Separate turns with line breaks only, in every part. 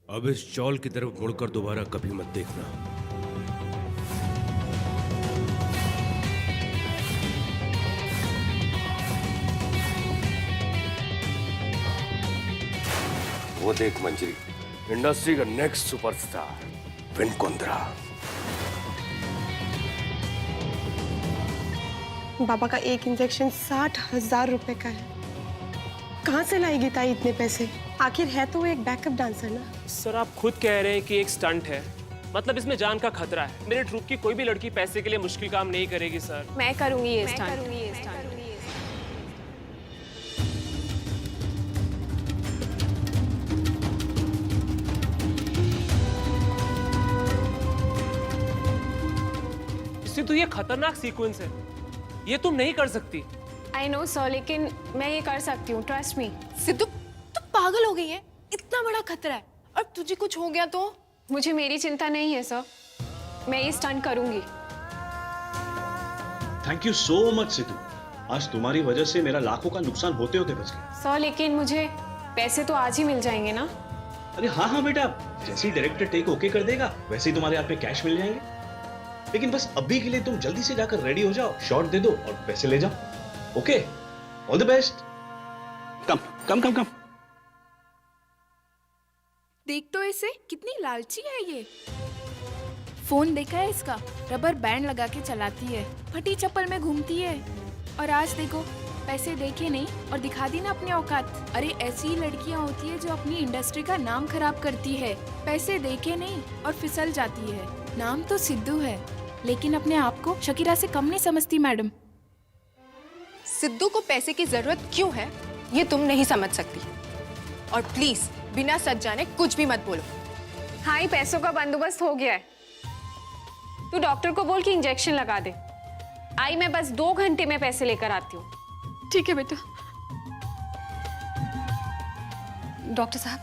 अब इस चौल की तरफ मुड़कर दोबारा कभी मत देखना। वो देख मंजरी, इंडस्ट्री का नेक्स्ट सुपरस्टार विन कुंद्रा।
बाबा का एक इंजेक्शन 60,000 रुपए का है। कहाँ से लाएगी ताई इतने पैसे? आखिर है तो वो एक बैकअप डांसर ना।
सर आप खुद कह रहे हैं कि एक स्टंट है, मतलब इसमें जान का खतरा है। मेरे ट्रूप की कोई भी लड़की पैसे के लिए मुश्किल काम नहीं करेगी सर।
मैं करूंगी ये स्टंट।
सिद्धू ये खतरनाक सीक्वेंस है, ये तुम नहीं कर सकती।
आई नो सर, लेकिन मैं ये कर सकती हूँ, ट्रस्ट मी।
सिद्धू तू पागल हो गई है, इतना बड़ा खतरा है और तुझे कुछ हो गया तो?
मुझे मेरी चिंता नहीं है सर, मैं ये स्टंट करूंगी।
Thank you so much Sidhu, आज तुम्हारी वजह से मेरा लाखों का नुकसान होते होते बच गया।
सर लेकिन मुझे पैसे तो आज ही मिल जाएंगे ना?
अरे हाँ हाँ बेटा, जैसे ही डायरेक्टर टेक ओके कर देगा वैसे ही तुम्हारे हाथ में कैश मिल जाएंगे। लेकिन बस अभी के लिए तुम जल्दी से जाकर रेडी हो जाओ, शॉट दे दो और पैसे ले जाओ। Okay, all the best. Come come come come.
देख तो इसे, कितनी लालची है ये। फोन देखा है इसका, रबर बैंड लगा के चलाती है, फटी चप्पल में घूमती है। और आज देखो, पैसे देखे नहीं और दिखा दी ना अपनी औकात। अरे ऐसी ही लड़कियां होती है जो अपनी इंडस्ट्री का नाम खराब करती है। पैसे देखे नहीं और फिसल जाती है। नाम तो सिद्धू है, लेकिन अपने आप को शकीरा से कम नहीं समझती मैडम।
सिद्धू को पैसे की जरूरत क्यों है ये तुम नहीं समझ सकती। और प्लीज बिना सच जाने कुछ भी मत बोलो।
हाँ, ही पैसों का बंदोबस्त हो गया है। तू डॉक्टर को बोल कि इंजेक्शन लगा दे। आई मैं बस 2 घंटे में पैसे लेकर आती हूँ।
ठीक है बेटा।
डॉक्टर साहब,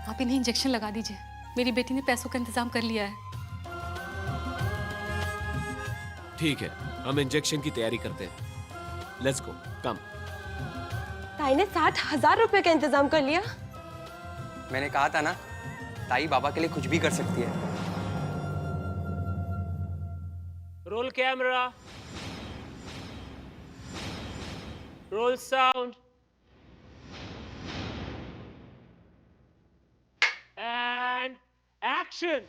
आप इन्हें इंजेक्शन लगा दीजिए। मेरी बेटी ने पैसों का इंतजाम कर लिया है।
ठीक है, हम इंजेक्शन की तैयारी करते हैं। लेट्स गो, कम।
ताई ने 60,000 रुपए का इंतजाम कर लिया।
मैंने कहा था ना, ताई बाबा के लिए कुछ भी कर सकती है।
Roll camera, role sound and action.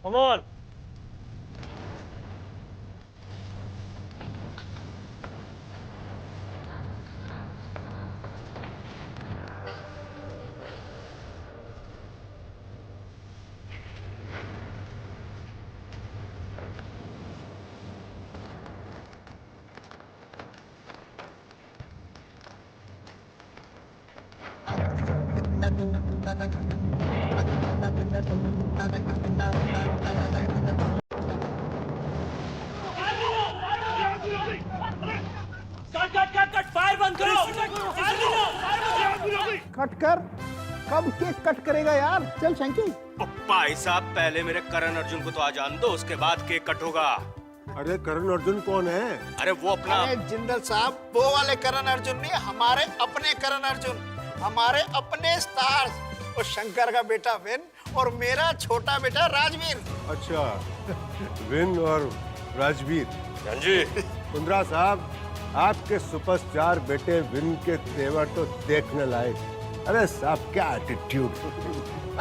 Come on.
Cut कर। कब केक कट करेगा यार? चल शंकी।
भाई साहब, पहले मेरे करण अर्जुन को तो आ जान दो, उसके बाद केक कट होगा।
अरे करण अर्जुन कौन है?
अरे वो अपना।
अरे जिंदल साहब, वो वाले करण अर्जुन नहीं, हमारे अपने करण अर्जुन, हमारे अपने स्टार्स। और शंकर का बेटा विन और मेरा छोटा बेटा राजवीर।
अच्छा, विन और राजवीर।
हाँ जी।
कुंद्रा साहब, आपके सुपरस्टार बेटे विन के तेवर तो देखने लायक। अरे साहब, क्या एटीट्यूड।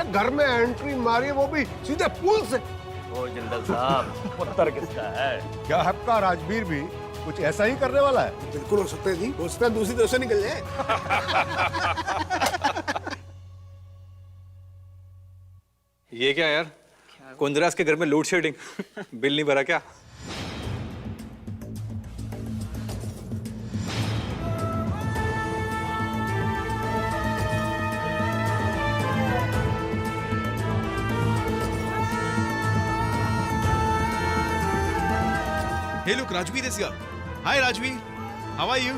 घर में एंट्री मारी, वो भी सीधे पुल से।
ओ जिंदल साहब, पुत्र किसका है?
क्या हक्का राजवीर भी कुछ ऐसा ही करने वाला है?
बिल्कुल हो सकता है जी, हो सकता है दूसरी तरफ से निकल जाए।
ये क्या यार, कुंद्रास के घर में लोड शेडिंग। बिल नहीं भरा क्या?
Hey, look, Rajveer is here. Hi, Rajveer. How are you?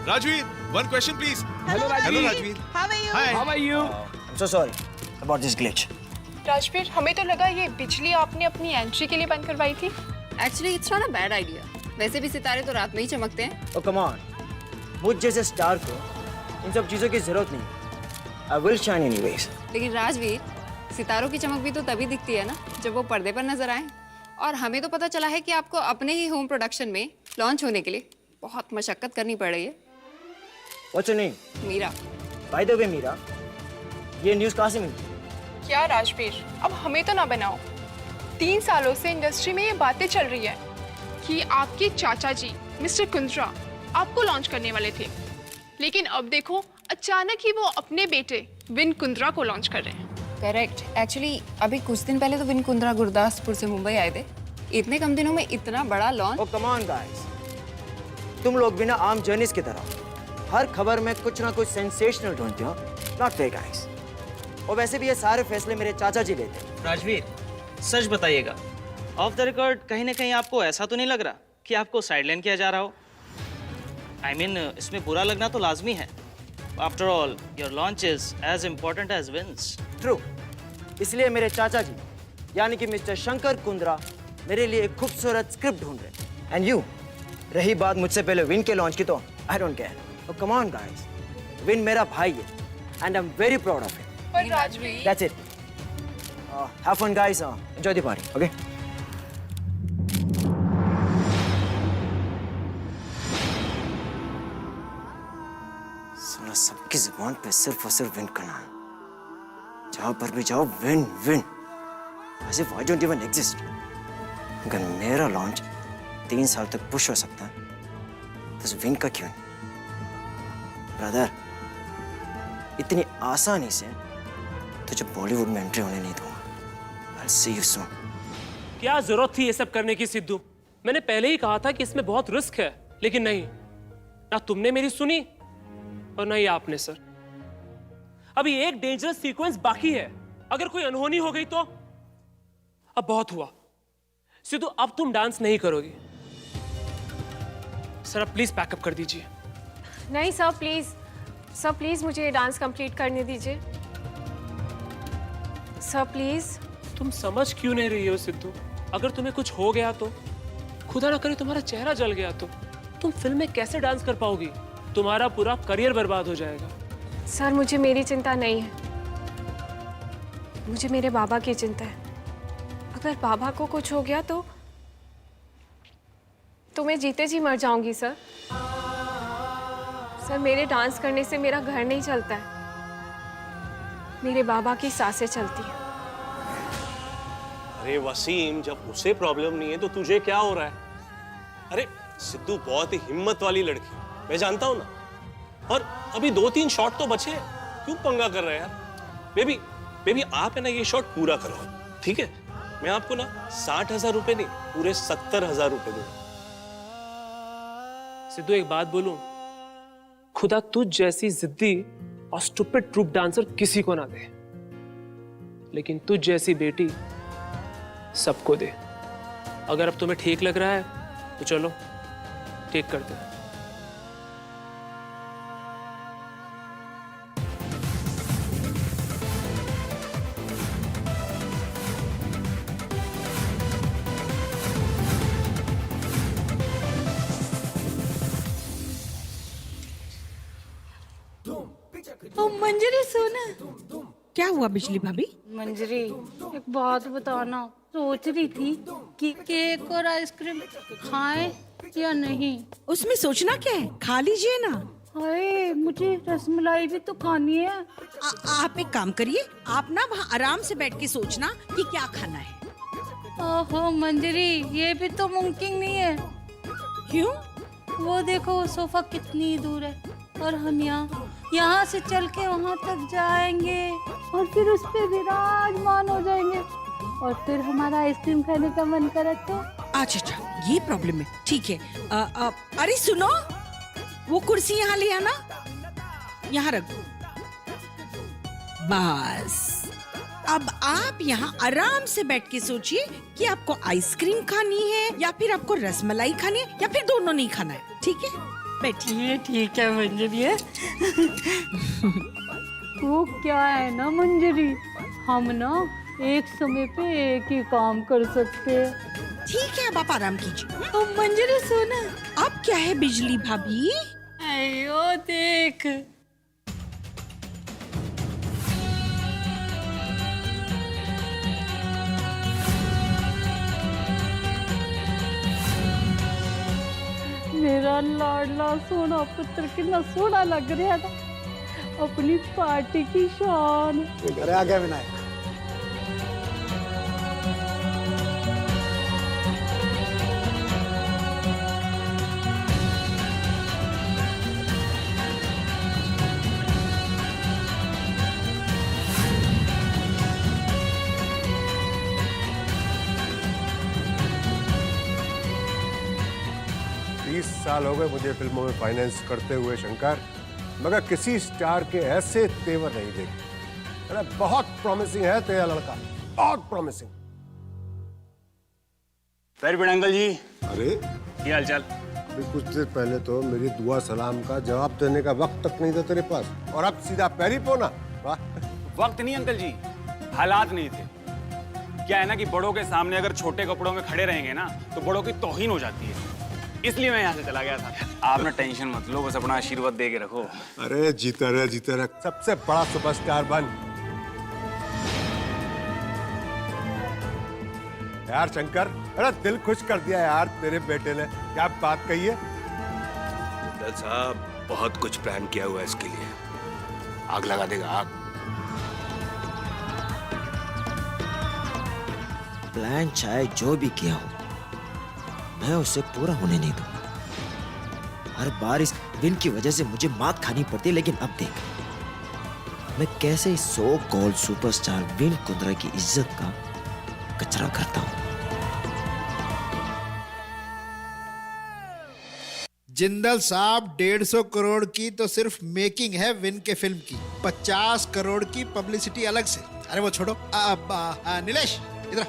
Rajveer, one question, please.
Hello, Rajveer.
Hello, Rajveer.
How are you?
Hi.
How are you?
I'm so sorry about this glitch.
Rajveer, हमें तो लगा ये बिजली आपने अपनी entry के लिए बंद करवाई थी।
Actually it's not a bad idea. वैसे भी सितारे तो रात में ही चमकते हैं।
Oh come on, मुझ जैसे स्टार को इन सब चीजों की जरूरत नहीं। I will shine anyways.
लेकिन राजवीर, सितारों की चमक भी तो तभी दिखती है ना जब वो पर्दे पर नजर आए। और हमें तो पता चला है कि आपको अपने ही होम प्रोडक्शन में लॉन्च होने के लिए बहुत मशक्कत करनी पड़ रही है।
What's your name?
Meera.
By the way, Meera, ये न्यूज़ कहाँ से मिली?
क्या राजवीर, अब हमें तो ना बनाओ। 3 सालों से इंडस्ट्री में ये बातें चल रही है कि आपके चाचा जी मिस्टर कुंद्रा आपको लॉन्च करने वाले थे, लेकिन अब देखो अचानक ही वो अपने बेटे विन कुंद्रा को लॉन्च कर रहे हैं।
करेक्ट। एक्चुअली अभी कुछ दिन पहले तो विन कुंद्रा गुरदासपुर से मुंबई आए थे। इतने कम दिनों में इतना बड़ा launch.
Oh come on guys, तुम लोग बिना आम जर्नलिस्ट की तरह हर खबर में कुछ ना कुछ सेंसेशनल ढूंढते हो। Not fair guys. और वैसे भी ये सारे फैसले मेरे चाचा जी लेते हैं।
राजवीर, सच बताइएगा, ऑफ द रिकॉर्ड कहीं ना कहीं आपको ऐसा तो नहीं लग रहा कि आपको साइडलाइन किया जा रहा हो? I mean, इसमें बुरा लगना तो लाजमी है। After all, your launch is as important as wins.
True, इसलिए मेरे चाचा जी यानी कि मिस्टर शंकर कुंद्रा मेरे लिए एक खूबसूरत स्क्रिप्ट ढूंढ रहे हैं। एंड यू, रही बात मुझसे पहले विन के लॉन्च की तो I don't care. Come on guys, विन मेरा भाई है and I am very proud of him.
पर Rajveer,
that's it. Have fun guys, enjoy the party, okay? साला सबकी जुबान पे सिर्फ और सिर्फ विन का नाम। जहां पर भी जाओ win win, as if I don't even exist. अगर मेरा लॉन्च 3 साल तक पुश हो सकता है तो उस विन का क्यों नहीं? ब्रदर, इतनी आसानी से तुझे बॉलीवुड में एंट्री होने नहीं दूंगा। I'll see you soon.
क्या जरूरत थी ये सब करने की सिद्धू? मैंने पहले ही कहा था कि इसमें बहुत रिस्क है, लेकिन नहीं, ना तुमने मेरी सुनी और ना ही आपने। सर, अभी एक डेंजरस सीक्वेंस बाकी है। अगर कोई अनहोनी हो गई तो? अब बहुत हुआ सिद्धू, अब तुम डांस नहीं करोगी। सर, अब प्लीज पैकअप कर दीजिए।
नहीं सर, प्लीज सर, प्लीज मुझे डांस कंप्लीट करने दीजिए सर, प्लीज।
तुम समझ क्यों नहीं रही हो सिद्धू? अगर तुम्हें कुछ हो गया तो, खुदा ना करे तुम्हारा चेहरा जल गया तो, तुम फिल्म में कैसे डांस कर पाओगी? तुम्हारा पूरा करियर बर्बाद हो जाएगा।
सर, मुझे मेरी चिंता नहीं है, मुझे मेरे बाबा की चिंता है। अगर बाबा को कुछ हो गया तो मैं जीते जी मर जाऊंगी सर। सर, मेरे डांस करने से मेरा घर नहीं चलता है, मेरे बाबा की सांसें चलती हैं।
अरे वसीम, जब उसे प्रॉब्लम नहीं है तो तुझे क्या हो रहा है? अरे सिद्धू बहुत ही हिम्मत वाली लड़की, मैं जानता हूं ना। और अभी 2-3 शॉट तो बचे हैं, क्यों पंगा कर रहे हैं यार? बेबी आप है ना ये शॉट पूरा करो, ठीक है? मैं आपको ना 60,000 रुपए नहीं, पूरे 70,000 रुपए दूंगा।
सिद्धू, एक बात बोलूं, खुदा तुझ जैसी जिद्दी और स्टूपिड ट्रूप डांसर किसी को ना दे, लेकिन तुझ जैसी बेटी सबको दे। अगर अब तुम्हें ठीक लग रहा है तो चलो ठीक करते हैं।
मंजरी सुना।
क्या हुआ बिजली भाभी?
मंजरी, एक बात बताना, सोच रही थी कि केक और आइसक्रीम खाएं या नहीं।
उसमें सोचना क्या है, खा लीजिए ना।
हाय, मुझे रसमलाई भी तो खानी है।
आप एक काम करिए, आप ना वहाँ आराम से बैठ के सोचना कि क्या खाना है।
ओहो मंजरी, ये भी तो मुमकिन नहीं है।
क्यों?
वो देखो वो सोफा कितनी दूर है और हम यहाँ से चल के वहाँ तक जाएंगे और फिर उस पे विराजमान हो जाएंगे और फिर हमारा आइसक्रीम खाने का मन करे तो।
अच्छा, ये प्रॉब्लम है। ठीक है। अरे सुनो, वो कुर्सी यहाँ ले आना, यहाँ रख दो। बस अब आप यहाँ आराम से बैठ के सोचिए कि आपको आइसक्रीम खानी है या फिर आपको रसमलाई खानी है या फिर दोनों नहीं खाना है। ठीक है, बैठिए।
ठीक है मंजरी है। वो क्या है ना मंजरी, हम ना एक समय पे एक ही काम कर सकते हैं।
ठीक है, अब आप आराम कीजिए। अब मंजरी सोना, अब क्या है बिजली भाभी?
अयो देख, मेरा लाडला सोना पुत्र कितना सोना लग रहा था, अपनी पार्टी की शान।
अरे आ गया विनायक।
साल हो गए मुझे फिल्मों में फाइनेंस करते हुए शंकर, मगर किसी स्टार के ऐसे तेवर नहीं देखे। अरे बहुत प्रॉमिसिंग है तेरा लड़का, बहुत प्रॉमिसिंग।
वेरी गुड अंकल जी।
अरे
क्या हालचाल?
अभी कुछ देर पहले तो मेरी दुआ सलाम का जवाब देने का वक्त तक नहीं था तेरे पास, और अब सीधा पैरी पोना। वाह।
वक्त नहीं अंकल जी, हालात नहीं थे। क्या है ना कि बड़ों के सामने अगर छोटे कपड़ों में खड़े रहेंगे ना तो बड़ों की तौहीन हो जाती है, इसलिए मैं यहाँ से चला गया था। आप ना टेंशन मत लो, बस अपना आशीर्वाद दे के रखो।
अरे जीता रहे सबसे बड़ा सुपरस्टार बन। यार शंकर, अरे दिल खुश कर दिया यार तेरे बेटे ने। क्या बात कही है?
जिंदल साहब बहुत कुछ प्लान किया हुआ है इसके लिए, आग लगा देगा आग।
प्लान चाहे जो भी किया हो, मैं उसे पूरा होने नहीं दूंगा। हर बार इस विन की वजह से मुझे मात खानी पड़ती है, लेकिन अब देख मैं कैसे इस so called superstar win Kundra की इज्जत का कचरा करता हूं।
जिंदल साहब 150 करोड़ की तो सिर्फ मेकिंग है विन के फिल्म की, 50 करोड़ की पब्लिसिटी अलग से। अरे वो छोड़ो, नीलेश इधर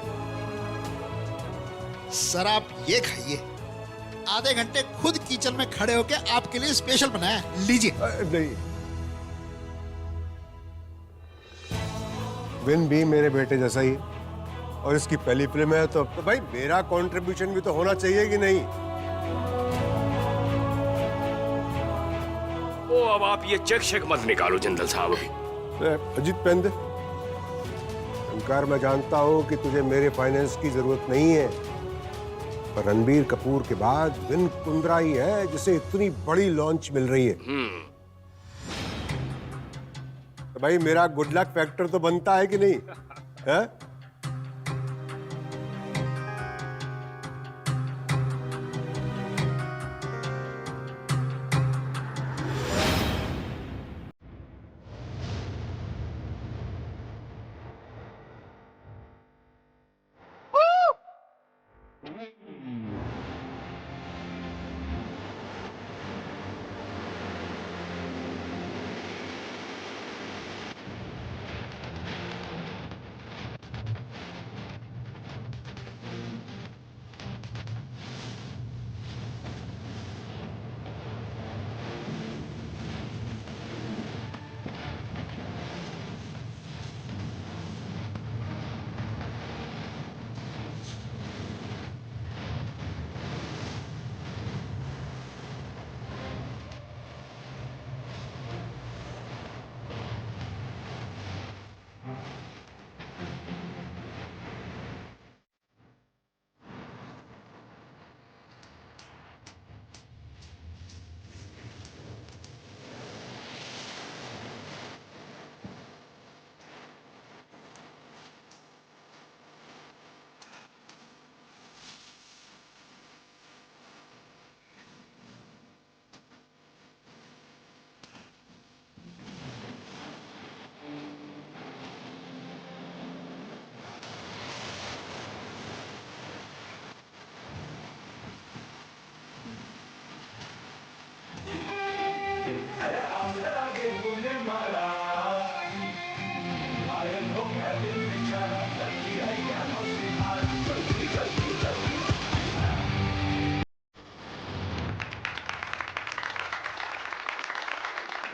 सर, आप ये खाइए, आधे घंटे खुद किचन में खड़े होके आपके लिए स्पेशल बनाया, लीजिए।
नहीं, विन भी मेरे बेटे जैसा ही, और इसकी पहली फिल्म है तो भाई मेरा कंट्रीब्यूशन भी तो होना चाहिए कि नहीं?
ओ अब आप ये चेक मत निकालो जिंदल साहब।
अजीत पेंदे, शंकर मैं जानता हूं कि तुझे मेरे फाइनेंस की जरूरत नहीं है, पर रणबीर कपूर के बाद विन कुंद्रा ही है जिसे इतनी बड़ी लॉन्च मिल रही है। तो भाई मेरा गुड लक फैक्टर तो बनता है कि नहीं है?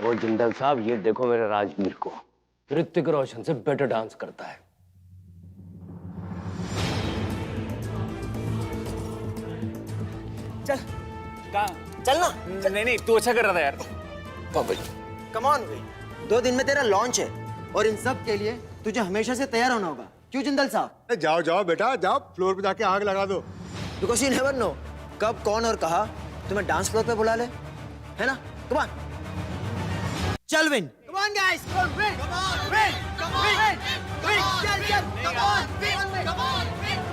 वो जिंदल साहब, ये देखो मेरे राजवीर को, ऋतिक रोशन से बेटर डांस करता है।
चल। कहाँ? चलना। नहीं नहीं, तू अच्छा कर रहा था यार।
कम ऑन भाई, 2 दिन में तेरा लॉन्च है और इन सब के लिए तुझे हमेशा से तैयार होना होगा। क्यों जिंदल साहब?
जाओ जाओ बेटा जाओ, फ्लोर पे जाके आग लगा दो।
बिकॉज यू नेवर नो कब कौन और कहा तुम्हें डांस फ्लोर पे बुला ले, है ना? कम ऑन, चल win. Come on guys, come on win, come on win, come on win, चल चल, come on win, come on win.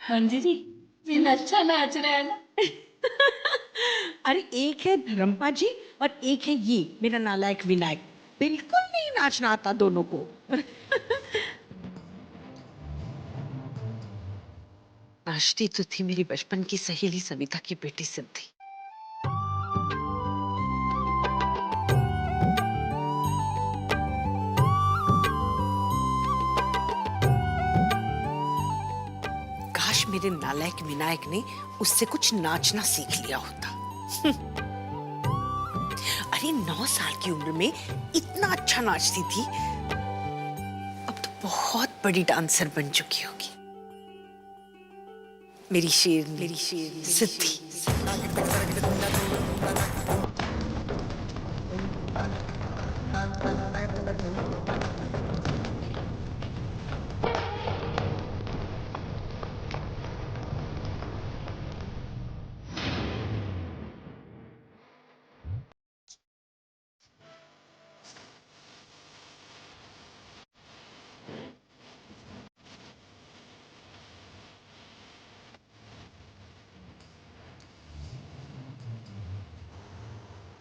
हाँ जी, विन अच्छा नाच रहा है ना। अरे एक है धर्मपा जी और एक है ये मेरा नालायक विनायक, बिल्कुल नहीं नाचना आता दोनों को। नाचती तो थी मेरी बचपन की सहेली सविता की बेटी सिद्धि। काश मेरे नालायक विनायक ने उससे कुछ नाचना सीख लिया होता। अरे 9 साल की उम्र में इतना अच्छा नाचती थी, अब तो बहुत बड़ी डांसर बन चुकी होगी। मेरी शेर सिद्धि।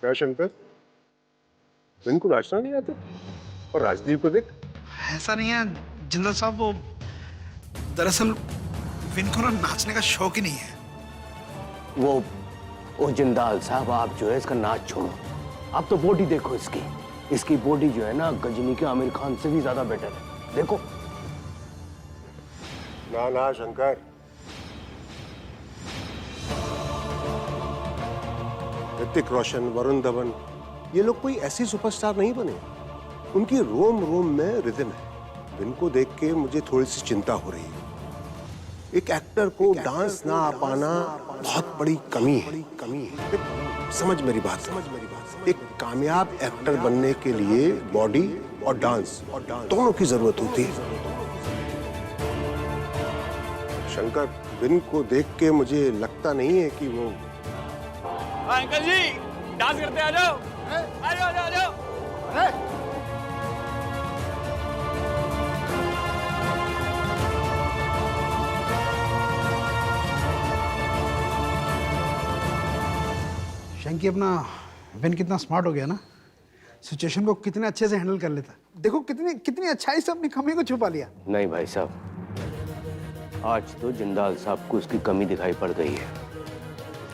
क्या शंकर, विन को नाचना नहीं आता? और राजदीप को देख।
ऐसा नहीं है जिंदल साहब, वो दरअसल विन को ना नाचने का शौक ही नहीं है।
वो जिंदाल साहब, आप जो है इसका नाच छोड़ो, आप तो बॉडी देखो इसकी। इसकी बॉडी जो है ना, गजनी के आमिर खान से भी ज्यादा बेटर है, देखो।
ना ना शंकर, ऋतिक रोशन, वरुण धवन, ये लोग कोई ऐसी सुपरस्टार नहीं बने। उनकी रोम रोम में रिदम है। इनको देख के मुझे थोड़ी सी चिंता हो रही है। एक एक्टर को डांस ना आ पाना बहुत बड़ी कमी है। समझ मेरी बात। एक कामयाब एक्टर बनने के लिए बॉडी और डांस दोनों की जरूरत होती है। शंकर, विन को देख के मुझे लगता नहीं है कि वो।
अंकल जी, डांस करते आ जाओ। आ जाओ, आ जाओ।
शंकी, अपना विन कितना स्मार्ट हो गया ना, सिचुएशन को कितने अच्छे से हैंडल कर लेता। देखो कितनी अच्छाई से अपनी कमी को छुपा लिया।
नहीं भाई साहब, आज तो जिंदाल साहब को उसकी कमी दिखाई पड़ गई है,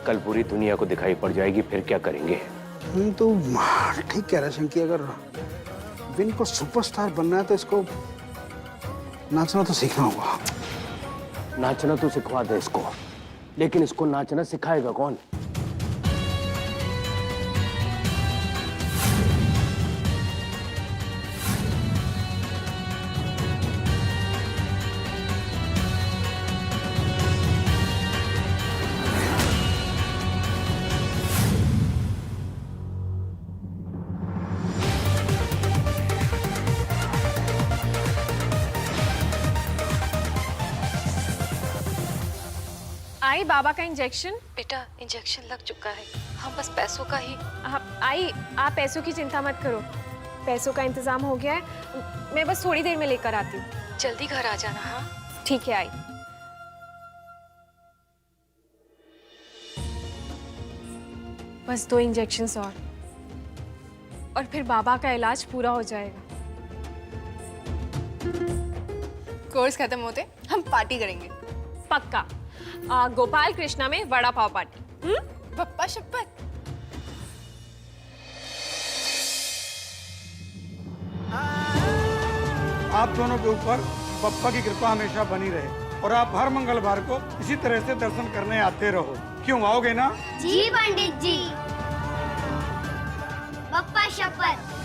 कल पूरी दुनिया को दिखाई पड़ जाएगी, फिर क्या करेंगे?
तो ठीक कह रहा है शंकी, अगर विन को सुपरस्टार बनना है तो इसको नाचना तो सीखना होगा।
नाचना तो सिखवा दे इसको, लेकिन इसको नाचना सिखाएगा कौन?
आई बाबा का इंजेक्शन?
बेटा इंजेक्शन लग चुका है, हम बस पैसों का ही।
आई आप पैसों की चिंता मत करो, पैसों का इंतजाम हो गया है, मैं बस थोड़ी देर में लेकर आती हूँ।
जल्दी घर आ जाना। हाँ
ठीक है आई। बस 2 इंजेक्शंस और फिर बाबा का इलाज पूरा हो जाएगा।
कोर्स खत्म होते हम पार्टी करेंगे।
पक्का। गोपाल कृष्णा में वड़ा पाव पार्टी।
पप्पा शपथ।
आप दोनों के ऊपर पप्पा की कृपा हमेशा बनी रहे और आप हर मंगलवार को इसी तरह से दर्शन करने आते रहो। क्यों आओगे ना?
जी पंडित जी। पप्पा शपथ।